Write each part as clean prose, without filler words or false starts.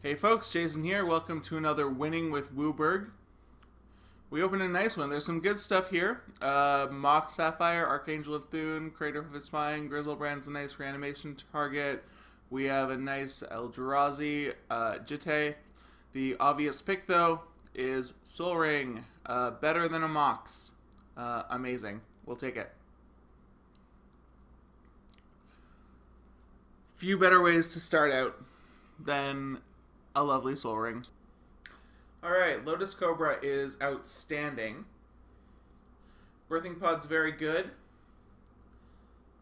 Hey folks, Jason here. Welcome to another Winning with Wooberg. We opened a nice one. There's some good stuff here. Mock Sapphire, Archangel of Thune, Crater of Isfine, Grizzlebrand's a nice reanimation target. We have a nice Eldrazi, Jitte. The obvious pick though is Sol Ring. Better than a Mox. Amazing. We'll take it. Few better ways to start out than a lovely Sol Ring. Alright, Lotus Cobra is outstanding. Birthing Pod's very good.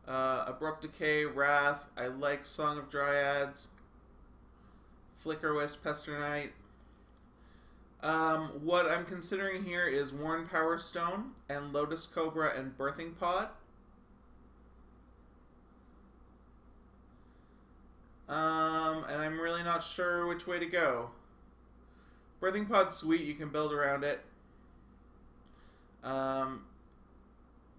Abrupt Decay, Wrath. I like Song of Dryads. Flicker Wisp, Pester Knight. What I'm considering here is Worn Power Stone and Lotus Cobra and Birthing Pod. And I'm really not sure which way to go. Birthing Pod's sweet, you can build around it.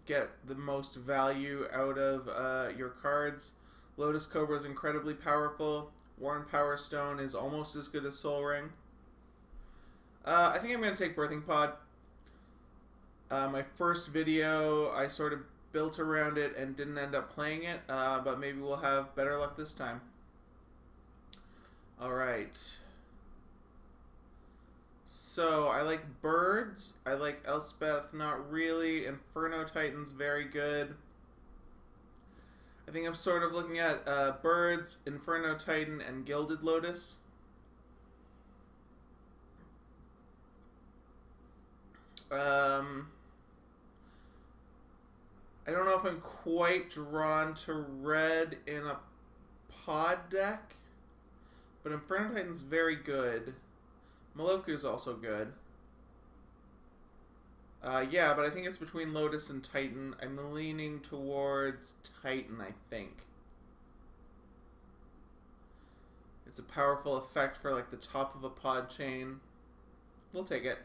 Get the most value out of your cards. Lotus Cobra is incredibly powerful. Worn Power Stone is almost as good as Sol Ring. I think I'm going to take Birthing Pod. My first video, I sort of built around it and didn't end up playing it, but maybe we'll have better luck this time. Alright. So, I like birds. I like Elspeth, not really. Inferno Titan's very good. I think I'm sort of looking at birds, Inferno Titan, and Gilded Lotus. I don't know if I'm quite drawn to red in a pod deck. But Inferno Titan's very good. Moloku's also good. Yeah, but I think it's between Lotus and Titan. I'm leaning towards Titan, I think. It's a powerful effect for like the top of a pod chain. We'll take it.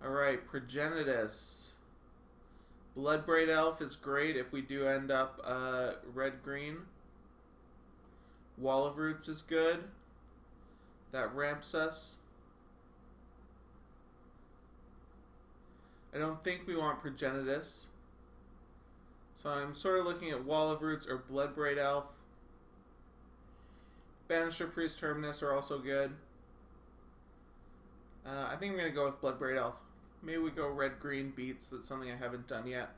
Alright, Progenitus. Bloodbraid Elf is great if we do end up red-green. Wall of Roots is good. That ramps us. I don't think we want Progenitus. So I'm sort of looking at Wall of Roots or Bloodbraid Elf. Banisher Priest Terminus are also good. I think I'm going to go with Bloodbraid Elf. Maybe we go red-green beats. That's something I haven't done yet.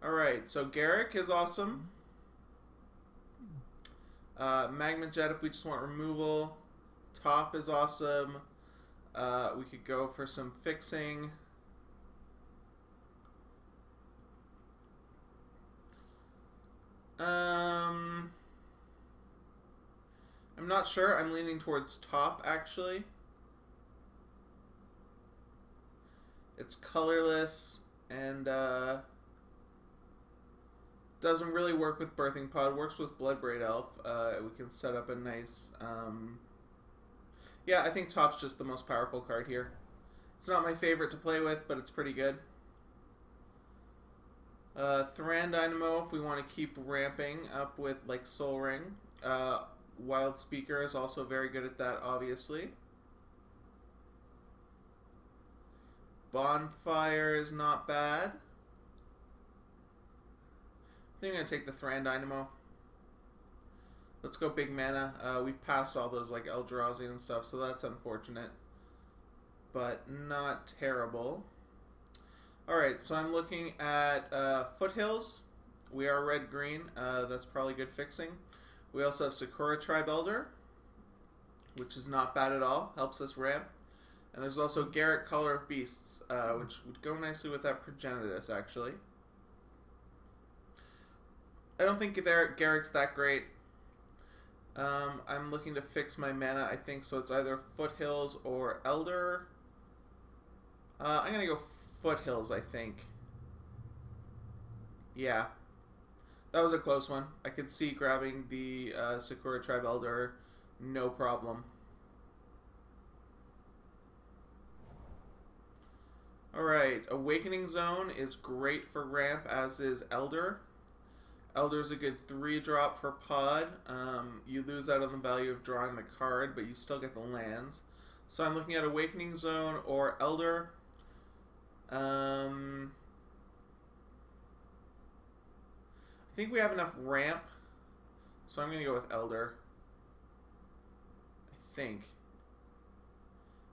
Alright, so Garrick is awesome. Magma Jet if we just want removal. Top is awesome. We could go for some fixing. I'm not sure. I'm leaning towards top actually. It's colorless and doesn't really work with Birthing Pod. Works with Bloodbraid Elf. We can set up a nice... yeah, I think Top's just the most powerful card here. It's not my favorite to play with, but it's pretty good. Thran Dynamo, if we want to keep ramping up with, like, Sol Ring. Wild Speaker is also very good at that, obviously. Bonfire is not bad. I think I'm going to take the Thran Dynamo. Let's go big mana. We've passed all those like Eldrazi and stuff, so that's unfortunate. But not terrible. Alright, so I'm looking at Foothills. We are red-green. That's probably good fixing. We also have Sakura Tribe Elder, which is not bad at all. Helps us ramp. And there's also Garrett Color of Beasts, which would go nicely with that Progenitus, actually. I don't think Garrick's that great. I'm looking to fix my mana, I think, so it's either Foothills or Elder. I'm going to go Foothills, I think. Yeah. That was a close one. I could see grabbing the Sakura Tribe Elder, no problem. Alright, Awakening Zone is great for ramp, as is Elder. Elder's a good 3-drop for Pod. You lose out on the value of drawing the card, but you still get the lands. So I'm looking at Awakening Zone or Elder. I think we have enough ramp, so I'm going to go with Elder. I think.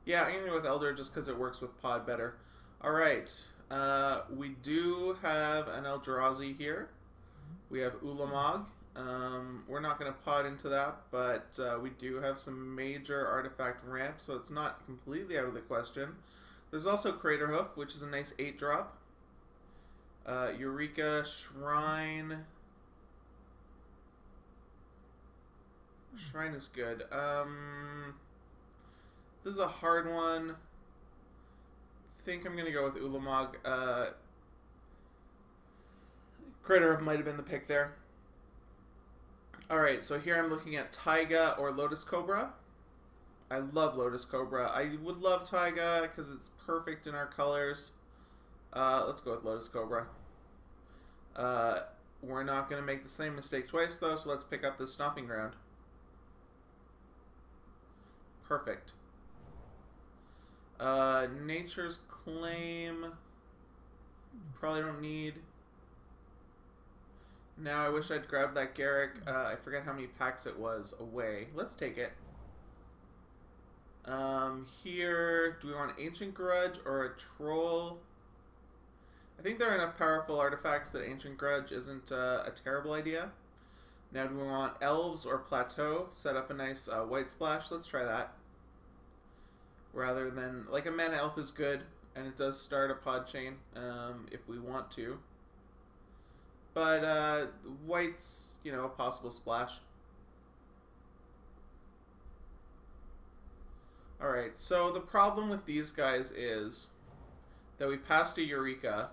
Yeah, I'm going to go with Elder just because it works with Pod better. Alright, we do have an Eldrazi here. We have Ulamog. We're not going to Pod into that, but we do have some major artifact ramp, so it's not completely out of the question. There's also Craterhoof, which is a nice 8-drop. Eureka, Shrine. Shrine is good. This is a hard one. I think I'm going to go with Ulamog. Craterhoof might have been the pick there. Alright, so here I'm looking at Taiga or Lotus Cobra. I love Lotus Cobra. I would love Taiga because it's perfect in our colors. Let's go with Lotus Cobra. We're not going to make the same mistake twice, though, so let's pick up the Stomping Ground. Perfect. Nature's Claim. Probably don't need. Now I wish I'd grabbed that Garrick. I forget how many packs it was away. Let's take it. Here, do we want Ancient Grudge or a Troll? I think there are enough powerful artifacts that Ancient Grudge isn't a terrible idea. Now, do we want Elves or Plateau? Set up a nice white splash. Let's try that. Rather than, like, a Mana Elf is good, and it does start a pod chain if we want to. But white's, you know, a possible splash. Alright, so the problem with these guys is that we passed a Eureka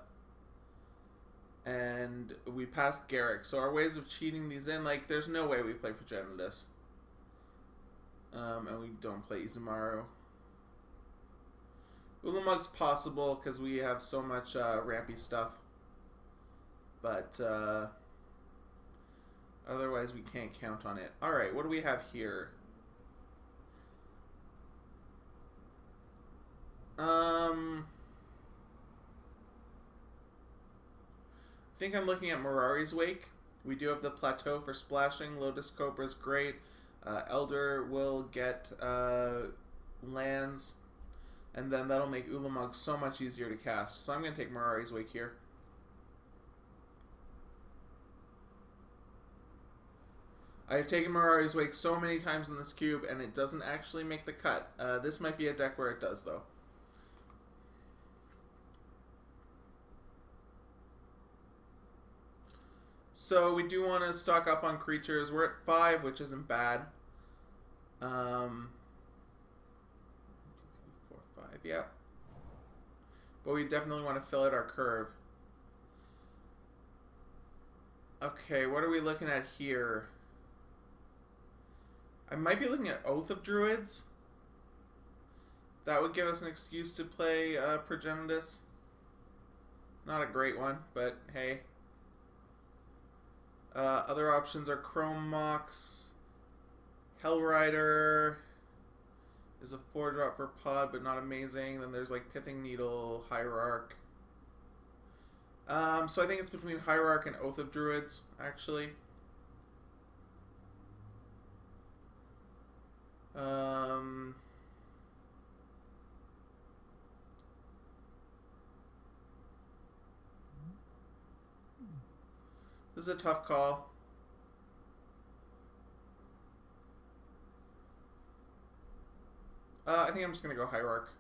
and we passed Garrick. So our ways of cheating these in, like, there's no way we play Progenitus. And we don't play Izumaru. Ulamog's possible because we have so much rampy stuff. But otherwise we can't count on it. Alright, what do we have here? I think I'm looking at Mirari's Wake. We do have the Plateau for splashing. Lotus Cobra's great. Elder will get lands. And then that'll make Ulamog so much easier to cast. So I'm going to take Mirari's Wake here. I've taken Mirari's Wake so many times in this cube, and it doesn't actually make the cut. This might be a deck where it does, though. So we do want to stock up on creatures. We're at 5, which isn't bad. 4, 5, yeah. But we definitely want to fill out our curve. Okay, what are we looking at here? I might be looking at Oath of Druids. That would give us an excuse to play Progenitus. Not a great one, but hey. Other options are Chrome Mox. Hellrider is a 4-drop for pod, but not amazing. Then there's like Pithing Needle, Hierarch. So I think it's between Hierarch and Oath of Druids, actually. This is a tough call. I think I'm just going to go Hierarch.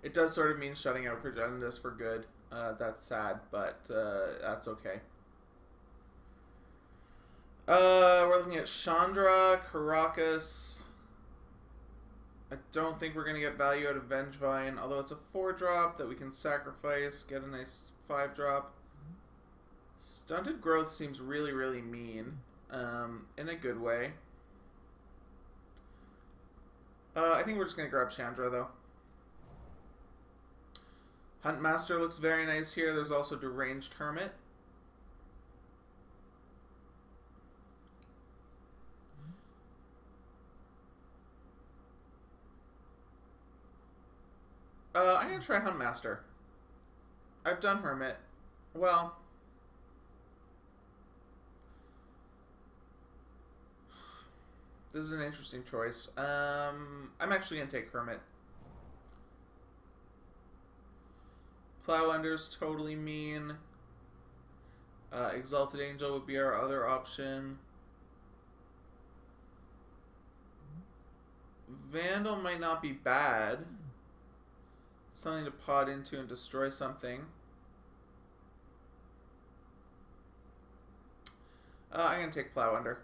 It does sort of mean shutting out Progenitus for good. That's sad, but that's okay. We're looking at Chandra, Caracas. I don't think we're going to get value out of Vengevine, although it's a 4-drop that we can sacrifice, get a nice 5-drop. Stunted Growth seems really, really mean, in a good way. I think we're just going to grab Chandra, though. Huntmaster looks very nice here. There's also Deranged Hermit. I'm going to try Huntmaster. I've done Hermit. Well, this is an interesting choice. I'm actually going to take Hermit. Plow Under's totally mean. Exalted Angel would be our other option. Vandal might not be bad. Something to pod into and destroy something. I'm going to take Plow Under.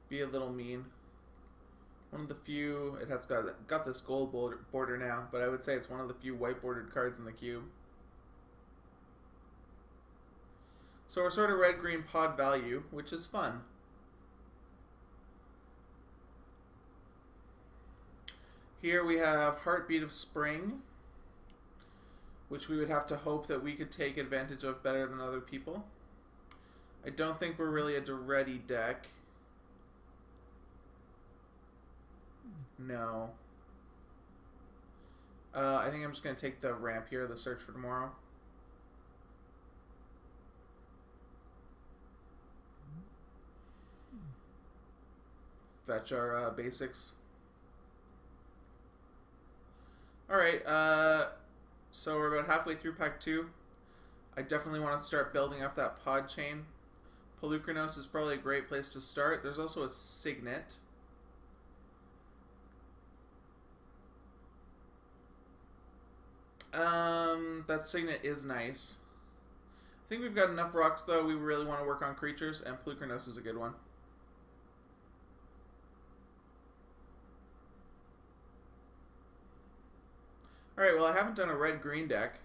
Be a little mean. One of the few, it has got this gold border now, but I would say it's one of the few white bordered cards in the cube. So we're sort of red-green pod value, which is fun. Here we have Heartbeat of Spring, which we would have to hope that we could take advantage of better than other people. I don't think we're really a Duretti deck. No. I think I'm just going to take the ramp here, the Search for Tomorrow. Fetch our basics. Alright, so we're about halfway through Pack 2. I definitely want to start building up that pod chain. Pelucranos is probably a great place to start. There's also a Signet. That Signet is nice. I think we've got enough rocks, though. We really want to work on creatures, and Pelucranos is a good one. Alright, well, I haven't done a red-green deck.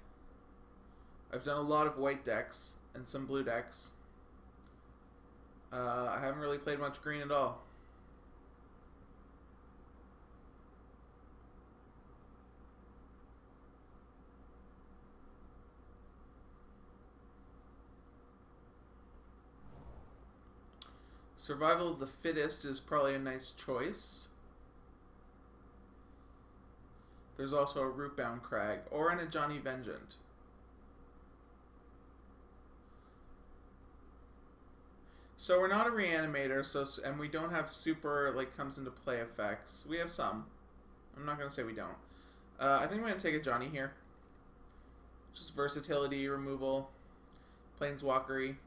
I've done a lot of white decks and some blue decks. I haven't really played much green at all. Survival of the Fittest is probably a nice choice. There's also a Rootbound Crag, or an Ajani Vengeant. So we're not a Reanimator, and we don't have super, like, comes into play effects. We have some. I'm not going to say we don't. I think I'm going to take a Johnny here. Just versatility, removal, planeswalkery.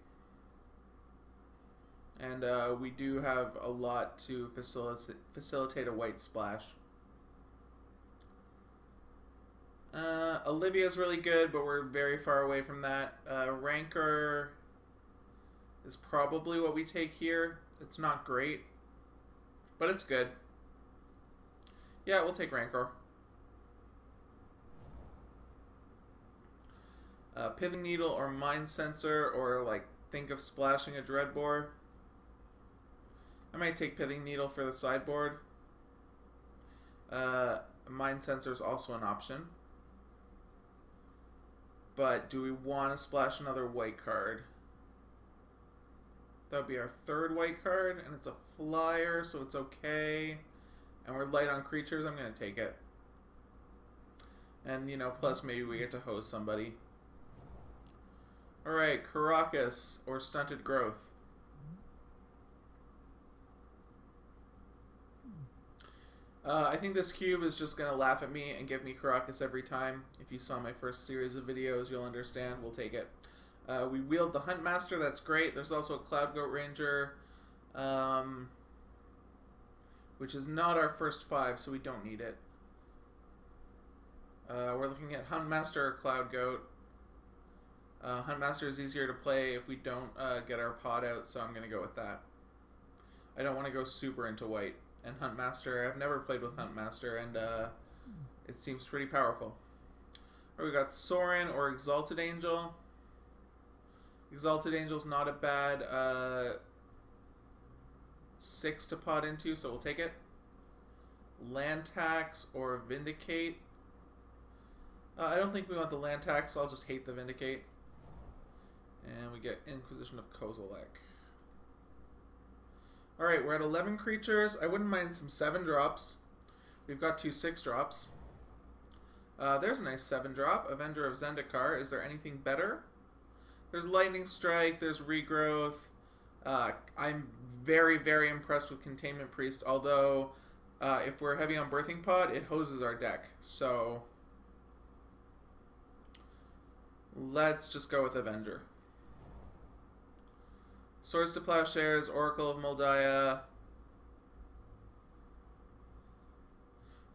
And we do have a lot to facilitate a white splash. Olivia's really good, but we're very far away from that. Rancor is probably what we take here. It's not great, but it's good. Yeah, we'll take Rancor. Pithing Needle or Mind Sensor, or like think of splashing a Dreadbore. I might take Pithing Needle for the sideboard. Mind Sensor is also an option. But do we want to splash another white card? That would be our third white card, and it's a flyer, so it's okay. And we're light on creatures, I'm going to take it. And, you know, plus maybe we get to hose somebody. Alright, Caracas or Stunted Growth. I think this cube is just going to laugh at me and give me Caracas every time. If you saw my first series of videos, you'll understand. We'll take it. We wield the Huntmaster. That's great. There's also a Cloud Goat Ranger, which is not our first 5, so we don't need it. We're looking at Huntmaster or Cloud Goat. Huntmaster is easier to play if we don't get our pod out, so I'm going to go with that. I don't want to go super into white. And Huntmaster, I've never played with Huntmaster, and it seems pretty powerful. Right, we got Sorin or Exalted Angel. Exalted Angel's not a bad 6 to pod into, so we'll take it. Land Tax or Vindicate. I don't think we want the Land Tax, so I'll just hate the Vindicate. And we get Inquisition of Kozilek. Alright, we're at 11 creatures. I wouldn't mind some 7 drops. We've got 2 6-drops. There's a nice 7-drop. Avenger of Zendikar. Is there anything better? There's Lightning Strike. There's Regrowth. I'm very, very impressed with Containment Priest, although if we're heavy on Birthing Pod, it hoses our deck. So let's just go with Avenger. Swords to Plowshares, Oracle of Moldiah.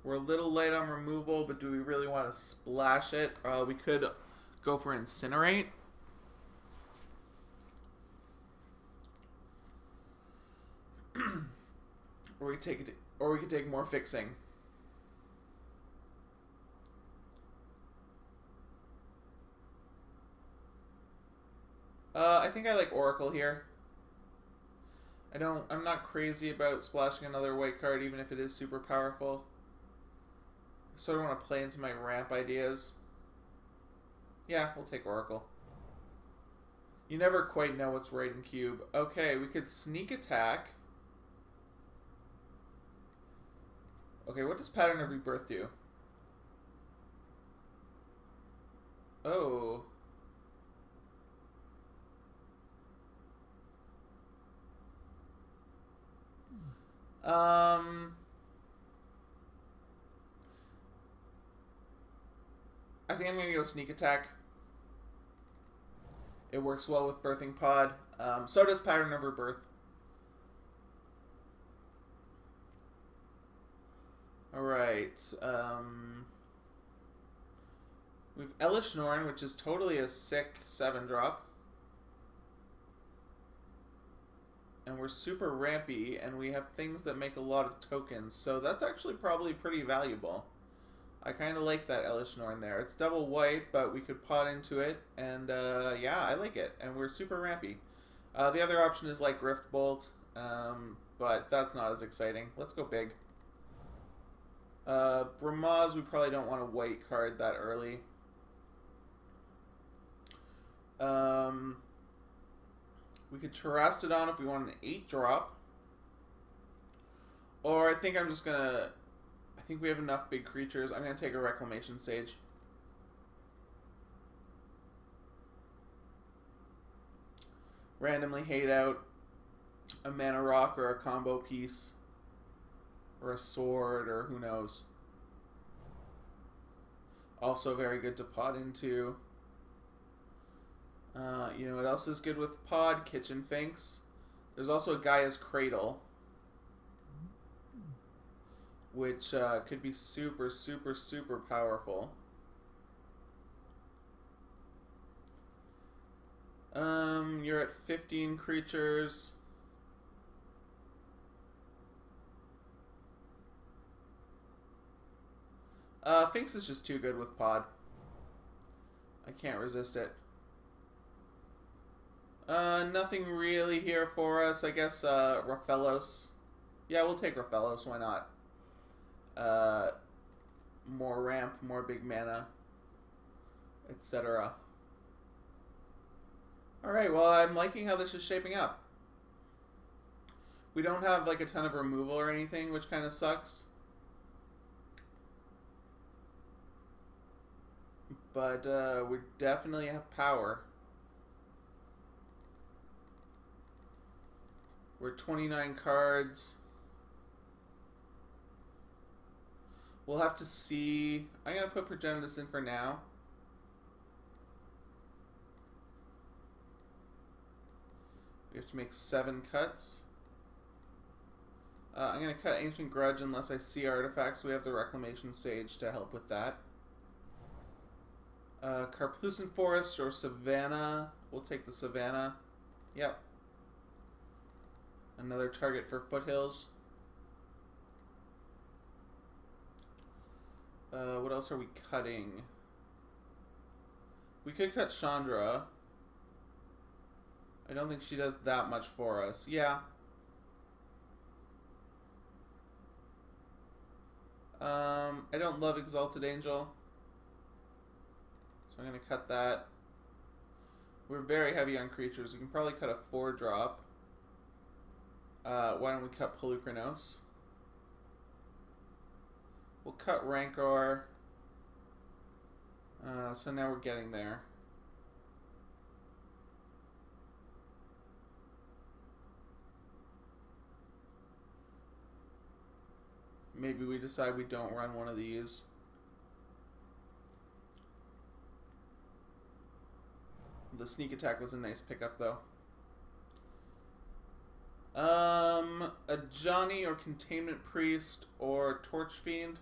We're a little light on removal, but do we really want to splash it? We could go for Incinerate. Or we could take more fixing. I think I like Oracle here. I'm not crazy about splashing another white card, even if it is super powerful. I sort of want to play into my ramp ideas. Yeah, we'll take Oracle. You never quite know what's right in cube. Okay, we could sneak attack. Okay, what does Pattern of Rebirth do? Oh. I think I'm going to go Sneak Attack. It works well with Birthing Pod. So does Pattern of Rebirth. Alright. We've Elish Norn, which is totally a sick 7-drop. And we're super rampy, and we have things that make a lot of tokens. So that's actually probably pretty valuable. I kind of like that Elish Norn there. It's double white, but we could pot into it. And yeah, I like it. And we're super rampy. The other option is like Rift Bolt, but that's not as exciting. Let's go big. Bramaz, we probably don't want a white card that early. We could Terastodon if we want an 8-drop. Or I think I'm just gonna... I think we have enough big creatures. I'm gonna take a Reclamation Sage. Randomly hate out a Mana Rock or a combo piece. Or a sword, or who knows. Also very good to pot into. You know what else is good with pod? Kitchen Finks. There's also a Gaia's Cradle, which could be super, super, super powerful. You're at 15 creatures. Finks is just too good with pod. I can't resist it. Nothing really here for us. I guess Raphalos. Yeah, we'll take Raphalos. Why not? More ramp, more big mana, etc. Alright, well, I'm liking how this is shaping up. We don't have like a ton of removal or anything, which kind of sucks. But we definitely have power. We're 29 cards. We'll have to see. I'm going to put Progenitus in for now. We have to make 7 cuts. I'm going to cut Ancient Grudge unless I see artifacts. We have the Reclamation Sage to help with that. Carplucent Forest or Savannah. We'll take the Savannah. Yep. Another target for Foothills. What else are we cutting? We could cut Chandra. I don't think she does that much for us. Yeah. I don't love Exalted Angel, so I'm going to cut that. We're very heavy on creatures. We can probably cut a 4-drop. Why don't we cut Pelucranos? We'll cut Rancor. So now we're getting there. Maybe we decide we don't run one of these. The sneak attack was a nice pickup, though. A Johnny or Containment Priest or Torch Fiend.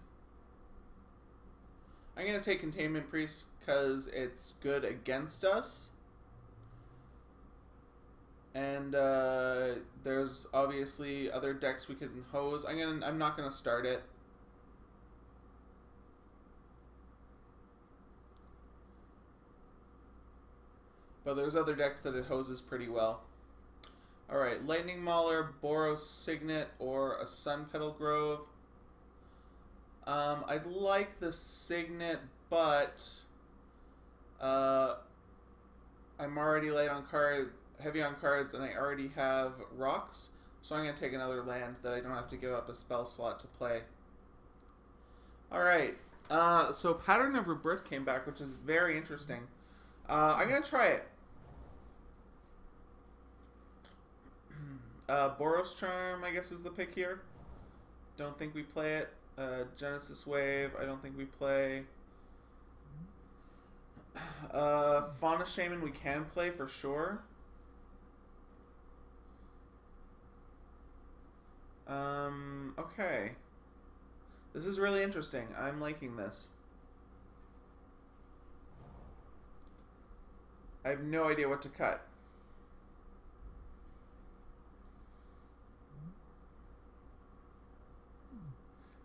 I'm going to take Containment Priest because it's good against us. And there's obviously other decks we can hose. I'm not going to start it. But there's other decks that it hoses pretty well. Alright, Lightning Mauler, Boros Signet, or a Sun Petal Grove. I'd like the Signet, but I'm already light on card, heavy on cards, and I already have rocks. So I'm going to take another land that I don't have to give up a spell slot to play. Alright, so Pattern of Rebirth came back, which is very interesting. I'm going to try it. Boros Charm, I guess, is the pick here. Don't think we play it. Genesis Wave, I don't think we play. Fauna Shaman we can play for sure. Okay. This is really interesting. I'm liking this. I have no idea what to cut.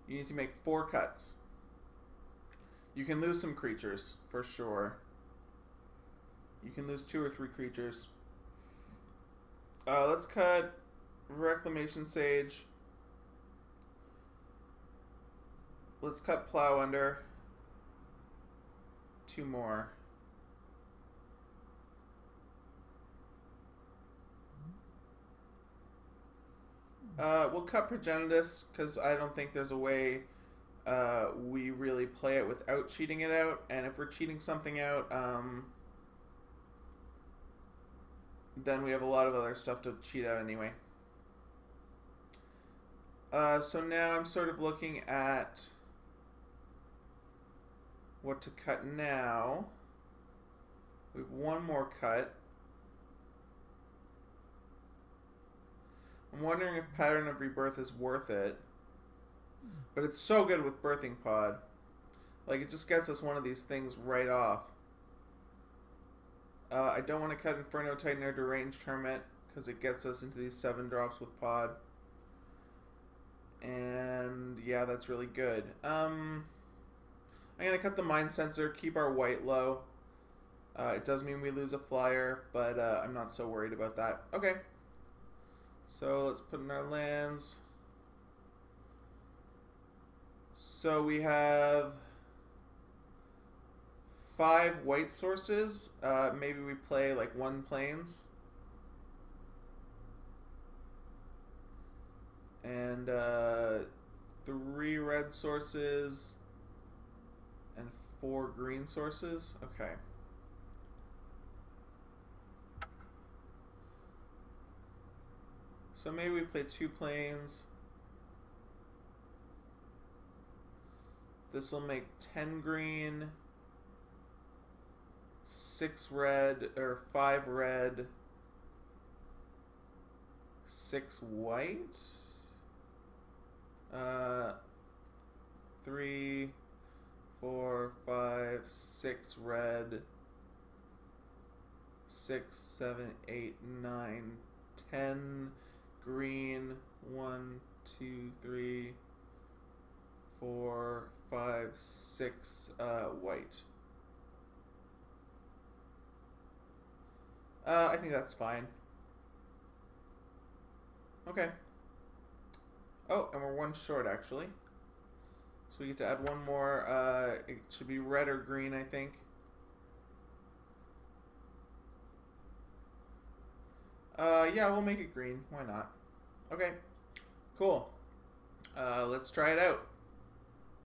You need to make 4 cuts. You can lose some creatures, for sure. You can lose 2 or 3 creatures. Let's cut Reclamation Sage. Let's cut Plow Under. 2 more. We'll cut Progenitus, because I don't think there's a way we really play it without cheating it out. And if we're cheating something out, then we have a lot of other stuff to cheat out anyway. So now I'm sort of looking at what to cut now. We have 1 more cut. I'm wondering if Pattern of Rebirth is worth it. But it's so good with Birthing Pod. Like, it just gets us one of these things right off. I don't want to cut Inferno Titan or Deranged Hermit, because it gets us into these 7 drops with Pod. And, yeah, that's really good. I'm going to cut the Mind Sensor, keep our white low. It does mean we lose a flyer, but I'm not so worried about that. Okay. So let's put in our lands. So we have 5 white sources. Maybe we play like 1 plains. And 3 red sources and 4 green sources. Okay. So maybe we play 2 plains. This will make 10 green, 6 red, or 5 red, 6 white. 3, 4, 5, 6 red, 6, 7, 8, 9, 10 green, 1, 2, 3, 4, 5, 6 white. I think that's fine. Okay. Oh, and we're 1 short, actually. So we get to add 1 more. It should be red or green, I think. Yeah, we'll make it green. Why not? Okay. Cool. Let's try it out.